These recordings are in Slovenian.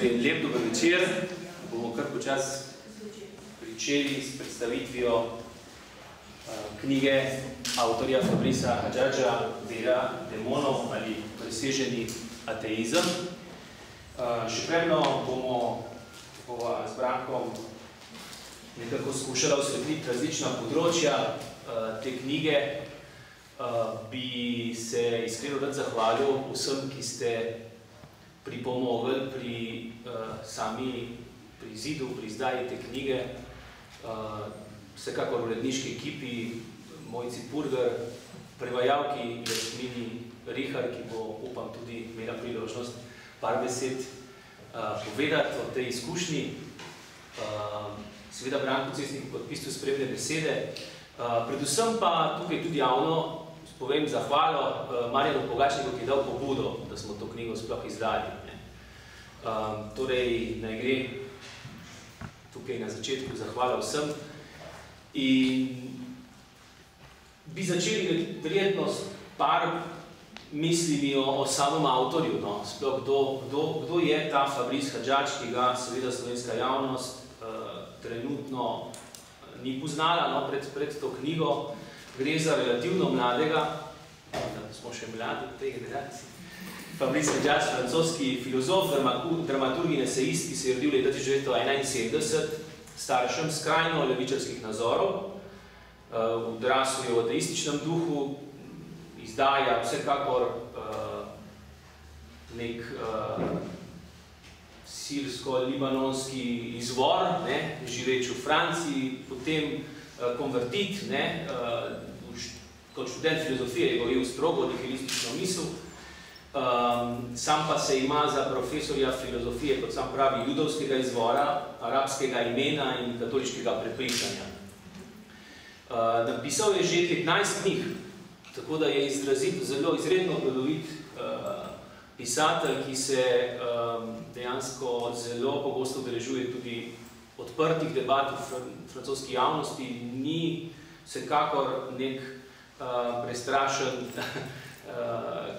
Torej, lep dober večer. Bomo kar počas pričeli s predstavitvijo knjige avtorja Fabrisa Hadžadža Vera demonov ali preseženi ateizem. Še predno bomo z Brankom nekako skušala osvetliti različna področja te knjige. Bi se iskreno rad zahvalil vsem, ki ste pripomogli pri izidu, pri izdaji te knjige. Vsekakor uredniški ekipi, Mojci Purger, prevajalki Jasmini Rihar, ki bo, upam, tudi imela priložnost par besed povedati o tej izkušnji. Seveda Branko Cestnik podpisal spremne besede. Predvsem pa tukaj tudi javno povem zahvalo Marjanu Pogačniku, ki je dal pobudo, da smo to knjigo sploh izdali. Torej, naj gre tukaj na začetku zahvala vsem. In bi začeli verjetno s par mislimi o samem avtorju. Sploh, kdo je ta Fabris Hadžadž, ki ga seveda slovenska javnost trenutno ni poznala pred to knjigo. Gre za relativno mladega, smo še mladi v tej generaciji, Fabris Hadžadž, francoski filozof, dramaturg in esejist, ki se je rodil leta 1971, staršem skrajno levičarskih nazorov, odrasel je v ateističnem duhu, izdaja vsekakor nek sirsko-libanonski izvor, živeč v Franciji, potem konvertit, kot študent filozofije je govoril strogo nihilistično misel, sam pa se ima za profesorja filozofije, kot sam pravi, judovskega izvora, arabskega imena in katoliškega prepričanja. Napisal je že 15 knjig, tako da je zelo izredno plodovit pisatelj, ki se dejansko zelo pogosto udeležuje tudi odprtih debat v francoski javnosti, ni vsekakor nek prestrašen,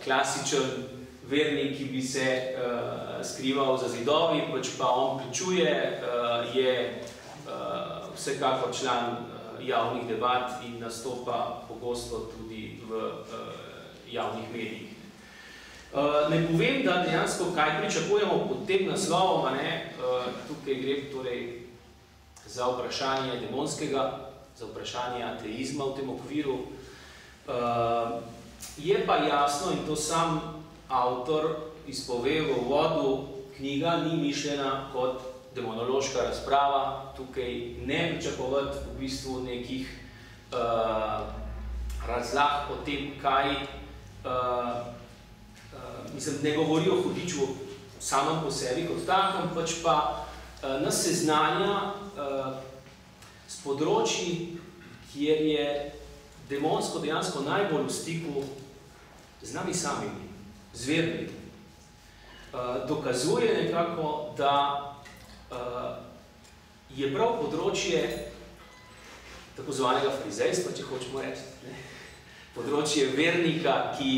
klasičen vernik, ki bi se skrival za zidovi, pač pa on pričuje, je vsekakor član javnih debat in nastopa pogosto tudi v javnih medijih. Ne povem, da dejansko kaj pričakujemo pod tem naslovom, tukaj gre torej za vprašanje demonskega, za vprašanje ateizma v tem okviru. Je pa jasno, in to sam avtor izpove v uvodu, knjiga ni mišljena kot demonološka razprava, tukaj ne pričakovati v bistvu nekih razlag o tem, kaj, mislim, ne govori o hudiču samem po sebi kot takem, pač pa nas seznanja s področji, kjer je demonsko dejansko najbolj v stiku z nami samimi, z vernimi. Dokazuje nekako, da je prav področje tako zvanega farizejstva, če hočemo reči, področje vernika, ki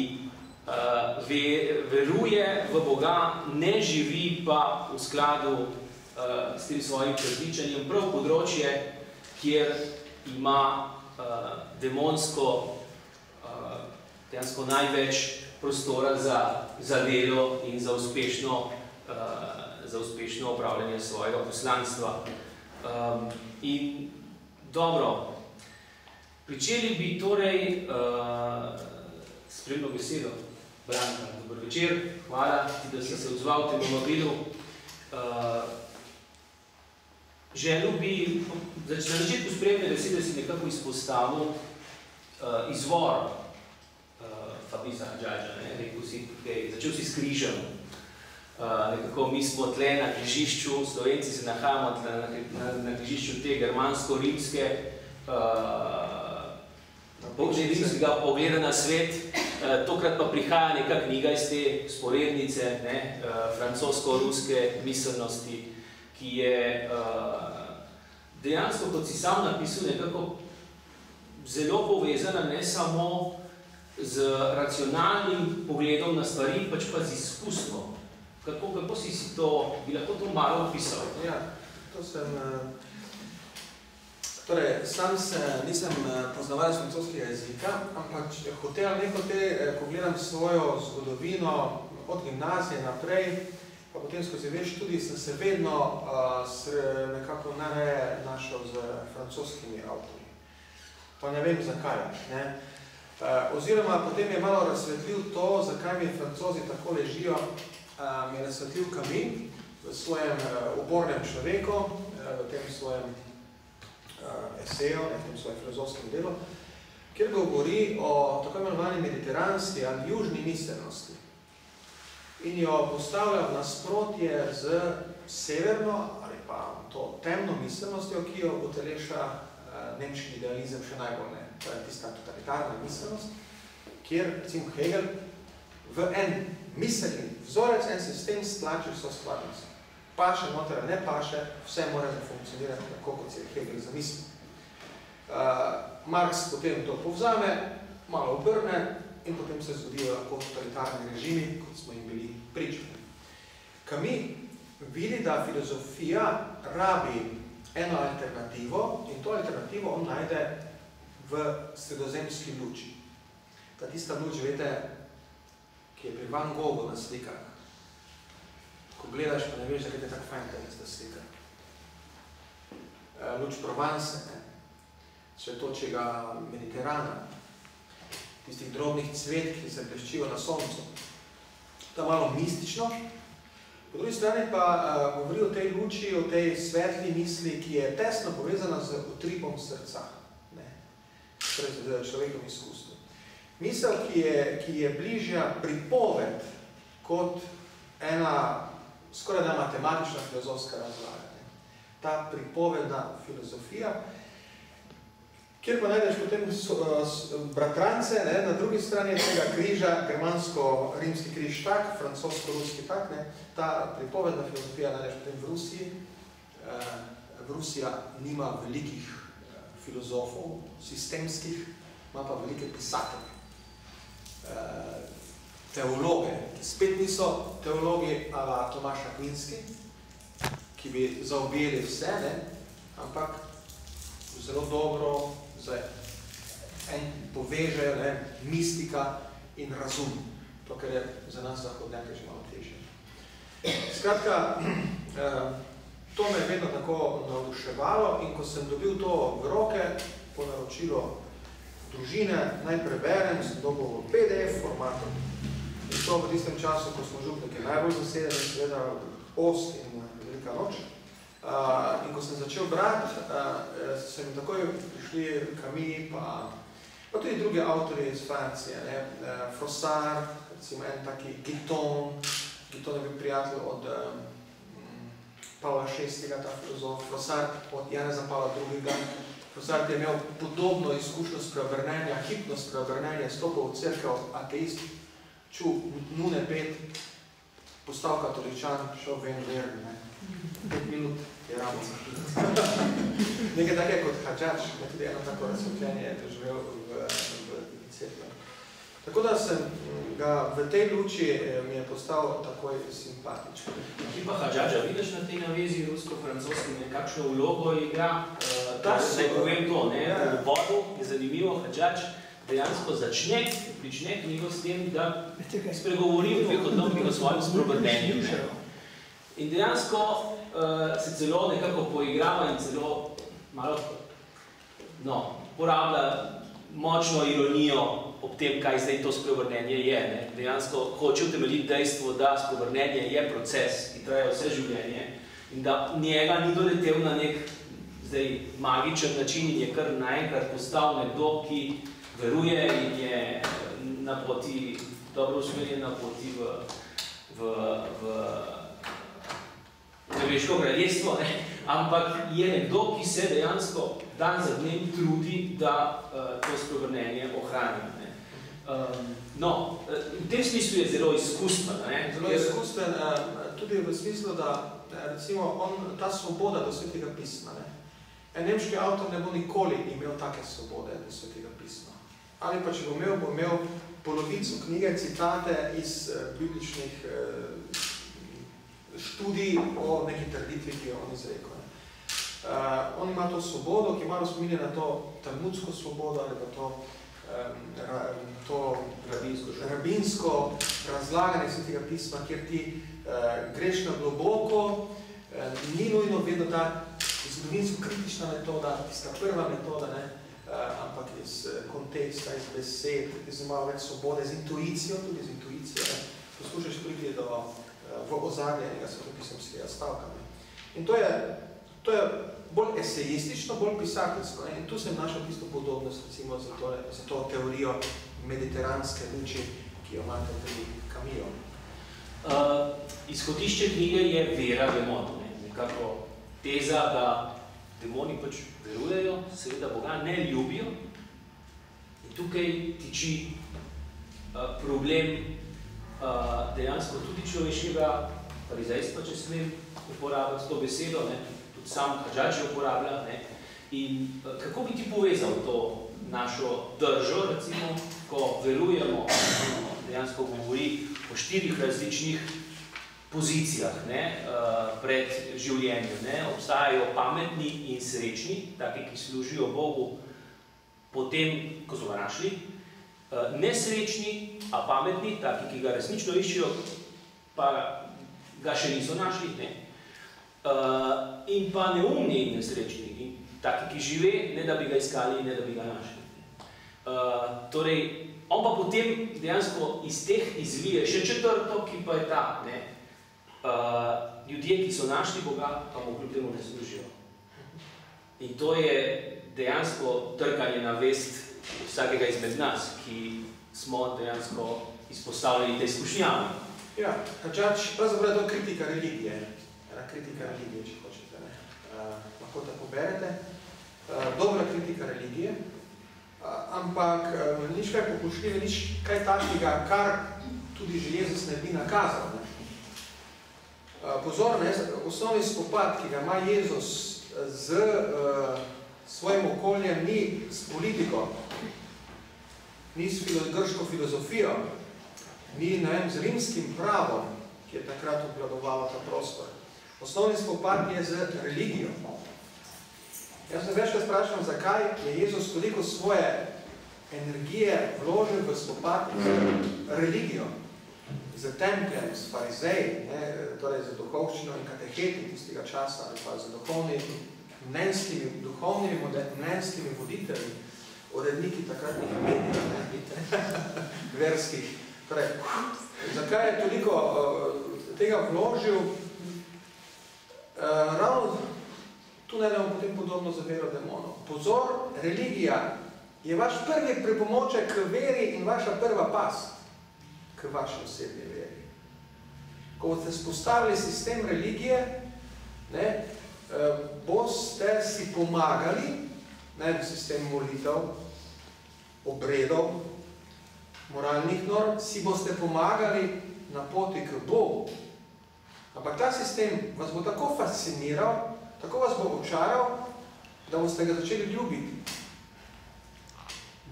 veruje v Boga, ne živi pa v skladu s tem svojim prepričanjem, prav področje, kjer ima demonsko dejansko največ prostora za delo in za uspešno opravljanje svojega poslanstva. In dobro, pričeli bi torej spremno besedo. Branka, dober večer, hvala ti, da si se odzval temu mobilu. Želel bi, na začetku spremne besede si nekako izpostavil izvor Fabrisa Hadžadža, začel si s križem. Nekako mi smo tle na križišču, Slovenci se nahajamo na križišču te germansko-rimske rimskega pogleda na svet. Tokrat pa prihaja neka knjiga iz te sporednice francosko-ruske miselnosti, ki je dejansko, kot si sam napisal, nekako zelo povezana ne samo z racionalnim pogledom na stvari, pač pa z izkustvom. Kako si to, bi lahko to malo opisal? Ja, to sem... Torej, sam nisem poznavalec francoskega jezika, ampak hotel ko gledam svojo zgodovino od gimnazije naprej, pa potem skozi več študij sem se vedno nekako najraje našel z francoskimi avtorji. Pa ne vem zakaj. Ne? Oziroma, potem je malo razsvetlil to, zakaj mi Francozi tako ležijo, mi je razsvetlil Camus v svojem Ubornem človeku, v tem svojem eseju, v tem svojem filozofskem delu, kjer govori o tako imenovani mediteranski ali južni miselnosti in jo postavlja v nasprotje z severno ali pa to temno miselnostjo, ki jo uteleša nemški idealizem še najbolj ne. To je tista totalitarna miselnost, kjer, recimo Hegel, v en miselni vzorec, en sistem stlači vso stvarnost. Paše, noter, ne paše, vse mora funkcionirati tako, kot si je Hegel zamislil. Marx potem to povzame, malo obrne in potem se zgodijo lahko totalitarni režimi, kot smo jim bili pričani. Camus vidi, da filozofija rabi eno alternativo in to alternativo on najde v sredozemski luči. Ta tista luč, vete, ki je pri Van Goghu na slikah. Ko gledaš, pa ne veš, zakaj je tako fajn, da je sta slika. Luč Provence, svetočega Mediterana, tistih drobnih cvet, ki se bleščijo na soncu. To je malo mistično. Po drugi strani pa govori o tej luči, o tej svetli misli, ki je tesno povezana z utripom srca, z človekovim izkustvom. Misel, ki je bližja pripoved kot ena skoraj da matematična filozofska razlaga. Ta pripovedna filozofija, kjer pa najdeš potem bratrance, na drugi strani tega križa, germansko-rimski križ tak, francosko-ruski tak, ta pripovedna filozofija najdeš potem v Rusiji. Rusija nima velikih filozofov, sistemskih, ima pa velike pisatelje. Teologe, ki spet niso teologi ala Tomaš Akvinski, ki bi zaobjeli vse, ampak zelo dobro povežejo mistika in razum. To, kar je za nas zahodnjake že malo težje. Skratka, to me je vedno tako navduševalo in ko sem dobil to v roke, po naročilo družine, naj preberem, sem dobil v PDF formatu. In to v tistem času, ko smo župniki najbolj zasedeni, seveda Ost in Velika noč. In ko sem začel brati, so mi takoj prišli Camus, pa tudi drugi avtori iz Francije, Froissart, recimo en taki Guitton je bil prijatelj od Pavla VI, ta filozof, Froissart od Janeza Pavla II. Froissart je imel podobno izkušnjo spreobrnenja, hipno spreobrnenje, stopil v cerkev, ateist, čul nune 5, postal katoličan, šel ven verni, 5 minut je ravno zašlo. Nekaj tako kot Hadžač, tudi eno tako razsvetljenje je doživel v cerkvi. Tako da sem ga v tej luči mi je postal takoj simpatičen. Ti pa Hadžača vidiš na tej navezi rusko-francoskim, kakšno vlogo igra? Ne povem to, v uvodu je zanimivo, Hadžač dejansko prične knjigo s tem, da spregovori v dveh odlomkih o svojem spreobrnenju. In dejansko se celo nekako poigrava in celo malo porablja močno ironijo ob tem, kaj zdaj to spreobrnenje je. Dejansko hoče utemeljiti dejstvo, da spreobrnenje je proces, ki traja vse življenje in da njega ni doletel na nek magičen način in je kar naenkrat postal nekdo, ki veruje in je na poti, dobro usmerjen na poti v nebeško kraljestvo, ampak je nekdo, ki se dejansko dan za dnem trudi, da to spreobrnenje ohrani. V tem smislu je zelo izkusten. Zelo izkusten, tudi v smislu, da recimo ta svoboda do Svetega pisma. En nemški avtor ne bo nikoli imel take svobode do Svetega pisma. Ali pa če bo imel polovico knjige, citate iz bibličnih študij o neki trditvi, ki jo on izrekel. On ima to svobodo, ki malo spominja na to talmudsko svobodo ali pa to rabinsko razlaganje Svetega pisma, kjer ti greš na globoko, ni nujno vedno ta zgodovinsko kritična metoda, tista prva metoda, ne, ampak iz konteksta, iz besed, iz malo več svobode, z intuicijo, tudi z intuicijo, ne, poskušaš priti v ozadje enega svetopisemskega stavka. Ne. In to je bolj esejistično, bolj pisateljsko. Ne? In tu sem našel tisto podobnost, recimo, za to teorijo mediteranske luči, ki jo imate pri Camusu. Izhodišče knjige je vera demonov. Nekako teza, da demoni pač verujejo, seveda Boga ne ljubijo. In tukaj tiči problem dejansko tudi človeškega farizejstva, če smem uporabljati to besedo, ne? Tudi sam Hadžadž jo uporablja. Ne? In kako bi ti povezal to našo držo, recimo, ko verujemo, dejansko govori o 4 različnih pozicijah, ne, pred življenjem. Ne. Obstajajo pametni in srečni, taki, ki služijo Bogu potem, ko so ga našli, nesrečni, a pametni, taki, ki ga resnično iščijo, pa ga še niso našli, ne. In pa neumni in nesrečni, in taki, ki žive, ne da bi ga iskali, ne da bi ga našli. Torej, on pa potem dejansko iz teh izvije še 4., ki pa je ta, ne, ljudje, ki so našli Boga, pa mu kljub temu ne služijo. In to je dejansko trkanje na vest vsakega izmed nas, ki smo dejansko izpostavljeni te izkušnjami. Ja, Hadžadž, pravzaprav je to kritika religije. Ena kritika religije, če hočete. Ne. Lahko tako berete. Dobra kritika religije, ampak nič kaj pokušljive, nič kaj takega, kar tudi že Jezus ne bi nakazal. Ne. Pozor, ne, osnovni spopad, ki ga ima Jezus z svojim okoljem, ni s politiko, ni s grško filozofijo, ni, ne vem, z rimskim pravom, ki je takrat obvladovalo ta prostor. Osnovni spopad je z religijo. Jaz se večkrat sprašam, zakaj je Jezus toliko svoje energije vložil v spopad z religijo, z templjem, s farizeji, torej z duhovščino in kateheti tistega časa, ali pa z duhovnimi mnenjskimi voditelji, uredniki takratnih medijev, verskih. Torej, zakaj je toliko tega vložil? Ravno tu najdemo potem podobno za vero demonov. Pozor, religija je vaš prvi pripomoček k veri in vaša prva past k vaši osebni veri. Ko boste spostavili sistem religije, ne, boste si pomagali, ne, sistem molitev, obredov, moralnih norm, si boste pomagali na poti k Bogu. Ampak ta sistem vas bo tako fasciniral, tako vas bo očaral, da boste ga začeli ljubiti.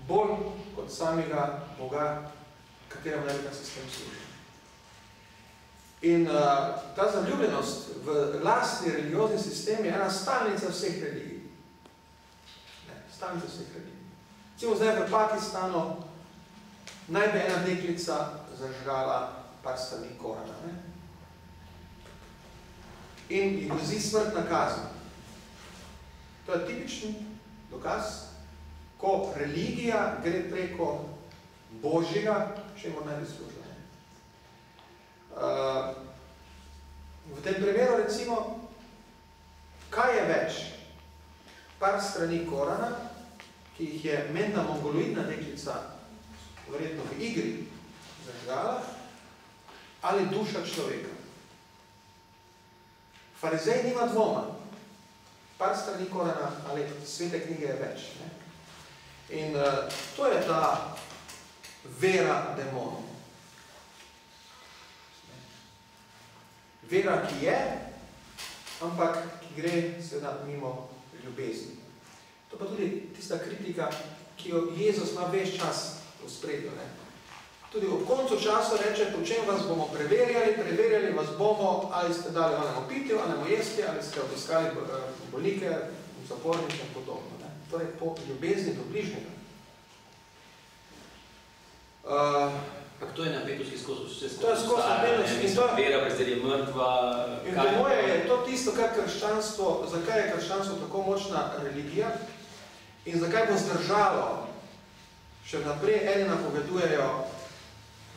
Bolj kot samega Boga, katerem naj bi ta sistem služi. In ta zaljubljenost v lastni religiozni sistem je ena stalnica vseh religij. Stalnica vseh religij. Recimo zdaj v Pakistanu naj bi ena deklica zažgala par strani Korana. Ne? In jih grozi smrtna kazen. To je tipični dokaz, ko religija gre preko Božjega, čemu naj bi služila. V tem primeru recimo, kaj je več? Par strani Korana, ki jih je menda mongoloidna deklica verjetno v igri zažgala, ali duša človeka. Farizej nima dvoma. Par strani Korana ali svete knjige je več. Ne? In to je ta vera demonov. Vera, ki je, ampak ki gre seveda mimo ljubezni. To pa tudi tista kritika, ki jo Jezus ima ves čas v spredju. tudi ob koncu časa reče, po čem vas bomo preverjali vas bomo, ali ste dali onemu pitju, onemu jesti, ali ste obiskali bolnike, zapornike in podobno. Ne? Torej, po ljubezni do bližnjega. To je napetost, ki skozi vse to je skozi napetost. In to vera, zdaj je mrtva. In po moje je to tisto, kar krščanstvo, zakaj je krščanstvo tako močna religija in zakaj bo zdržalo. Še naprej eni napovedujejo,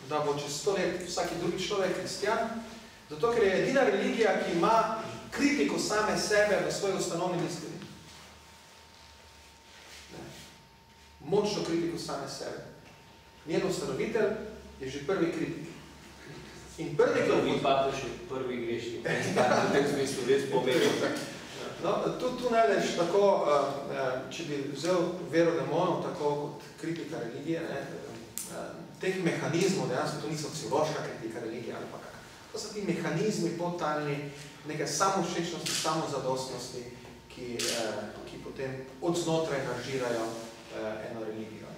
da bo čez 100 let vsaki drugi človek kristjan, zato ker je edina religija, ki ima kritiko same sebe v svoji ustanovni listini. Močno kritiko same sebe. Njen ustanovitelj je že prvi kritik. In prvi kritik... Pa še prvi grešnik. V tem smislu res povedal. No, tu najdeš tako, če bi vzel vero demonov, tako kot kritika religije, teh mehanizmov, dejansko to niso psihološka kritika religije, ali pa kak. To so ti mehanizmi podtalni, neke samovšečnosti, samozadostnosti, ki potem od znotraj nažirajo eno religijo.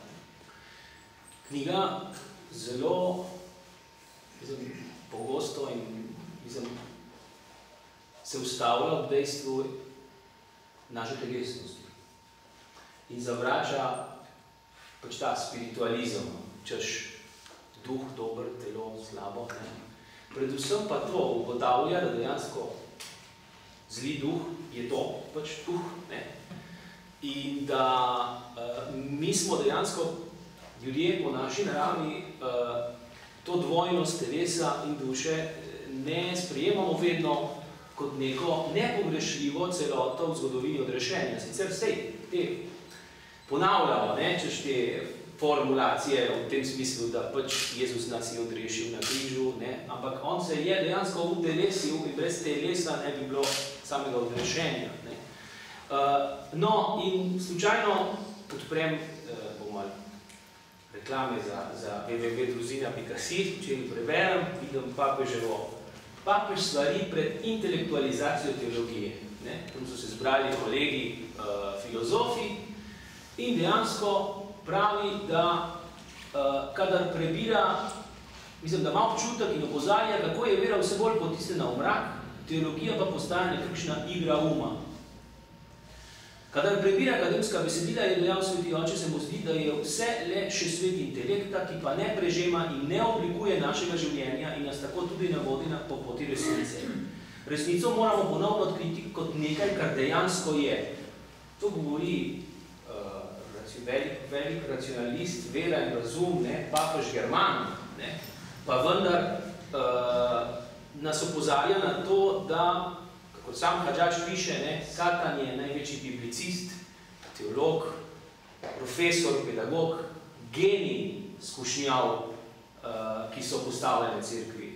Knjiga zelo pogosto in se ustavlja ob dejstvu naše telesnosti in zavrača pač ta spiritualizem, češ duh, dober, telo, slabo. Ne? Predvsem pa to ugotavlja, da dejansko zli duh je to pač duh. Ne? In da mi smo dejansko ljudje po naši naravi to dvojnost telesa in duše ne sprejemamo vedno kot neko nepogrešljivo celoto v zgodovini odrešenja. Sicer vse te ponavljamo, češ te formulacije v tem smislu, da pač Jezus nas je odrešil na križu, ampak on se je dejansko udelesil in brez telesa ne bi bilo samega odrešenja. No, in slučajno odprem, bom malo reklame za www.druzina.si, če jih preberem, vidim papeževo. Papež svari pred intelektualizacijo teologije. Tam so se zbrali kolegi filozofi in dejansko pravi, da kadar prebira, mislim, da ima občutek in opozarja, kako je vera vse bolj potisnjena v mrak, teologija pa postane nekakšna igra uma. Kadar prebira akademska besedila, je dejal sveti oče, se mu zdi, da je vse le še svet intelekta, ki pa ne prežema in ne oblikuje našega življenja in nas tako tudi ne vodi po poti resnice. Resnico moramo ponovno odkriti kot nekaj, kar dejansko je. To govori velik racionalist, vera in razum, papež German, pa vendar nas opozarja na to, da kot sam Hadžač piše, Satan je največji biblicist, teolog, profesor, pedagog, genij skušnjav, ki so postavljene cerkvi.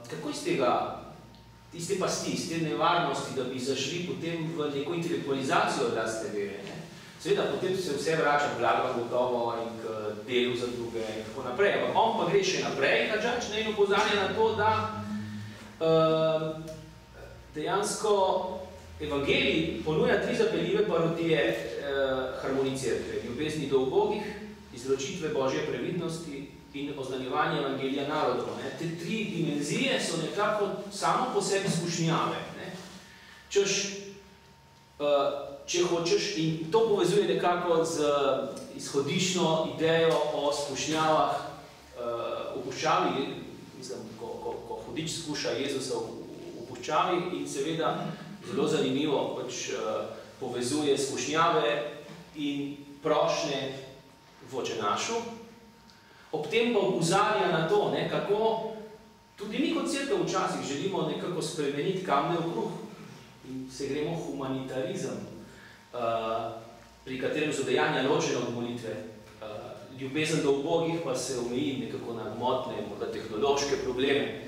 Kako iz te pasti, iz te nevarnosti, da bi zašli potem v neko intelektualizacijo lastne vere? Seveda, potem se vse vrača blago gotovo in k delu za druge in tako naprej. Ampak on pa gre še naprej, Hadžač, in opozarja na to, da dejansko evangelij ponuja 3 zapeljive parodije harmonij cerkve. Ljubezni do ubogih, izročitve Božje previdnosti in oznanjevanje evangelija narodov. Te 3 dimenzije so nekako samo po sebi skušnjave. Če hočeš, in to povezuje nekako z izhodiščno idejo o skušnjavah v puščavi, mislim, ko hudič skuša Jezusa v puščavi in seveda zelo zanimivo pač povezuje skušnjave in prošnje v očenašu. Ob tem pa opozarja na to, kako tudi mi kot cerkev včasih želimo nekako spremeniti kamne v kruh in se gremo humanitarizem, pri katerem so dejanja ločene od molitve. Ljubezen do ubogih pa se omeji nekako na gmotne, morda tehnološke probleme.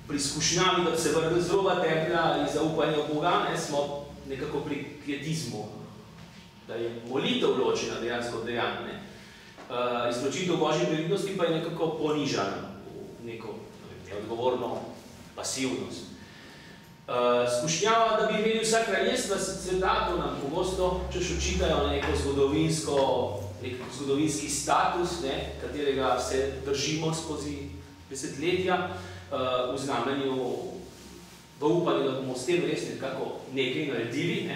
Pri skušnjavi, da se vrne z roba templja ali zaupanja v Boga, smo nekako pri pietizmu, da je molitev ločena dejansko od dejanja. Izročitev Božje previdnosti pa je nekako ponižana v neko neodgovorno pasivnost. Skušnjava, da bi imeli vsa kraljestva sveta, to nam pogosto češ očitajo neko zgodovinsko zgodovinski status, katerega se držimo skozi desetletja, v znamenju, v upanju, da bomo s tem res nekako nekaj naredili,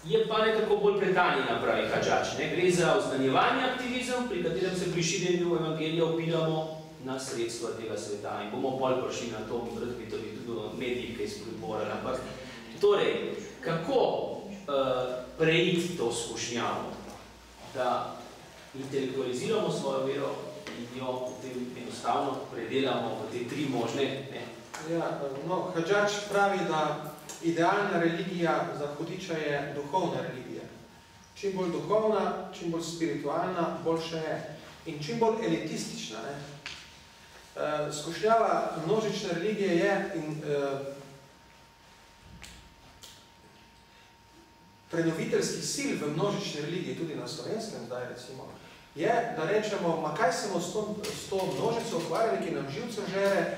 je pa nekako bolj pretanjena, pravi Hadžadž. Gre za oznanjevanje aktivizem, pri katerem se pri širjenju evangelija opiramo na sredstva tega sveta. In bomo bolj prišli na to, bi tudi mediji kaj spodborali. Ampak, torej, kako preiti to skušnjavo, da intelektualiziramo svojo vero in jo potem enostavno predelamo v te tri možne? Ja, no, Hadžadž pravi, da idealna religija za hudiča je duhovna religija. Čim bolj duhovna, čim bolj spiritualna, boljše je. In čim bolj elitistična. Skušnjava množične religije je in prenoviteljskih sil v množični religiji, tudi na slovenskem zdaj recimo, je, da rečemo, ma kaj smo s to množico ukvarjali, ki nam živce žere,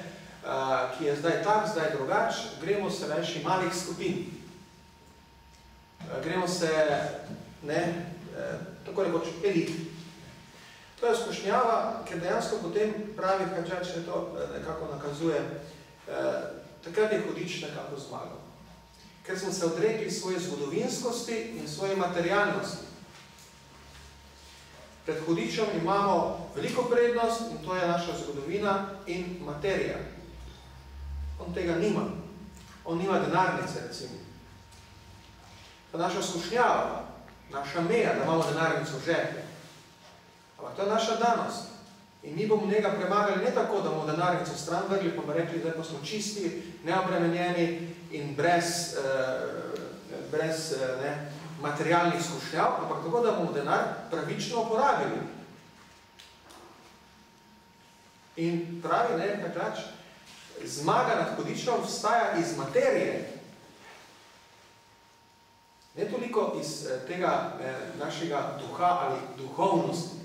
ki je zdaj tak, zdaj drugač, gremo se reči malih skupin. Gremo se, tako rekoč, elit. To je skušnjava, ker dejansko potem pravi Hadžadž, to nekako nakazuje, takrat je hudič nekako zmagal. Ker smo se odrekli svoje zgodovinskosti in svoje materialnosti. Pred hudičem imamo veliko prednost in to je naša zgodovina in materija. On tega nima. On nima denarnice, recimo. To je naša skušnjava, naša meja, da imamo denarnico v žepu. Ampak to je naša danost. In mi bomo njega premagali ne tako, da bomo denarnico stran vrgli, pa bomo rekli, da pa smo čisti, neobremenjeni in brez materialnih skušnjav, ampak tako, da bomo denar pravično uporabili. In pravi, Hadžadž, zmaga nad hudičem vstaja iz materije. Ne toliko iz tega našega duha ali duhovnosti.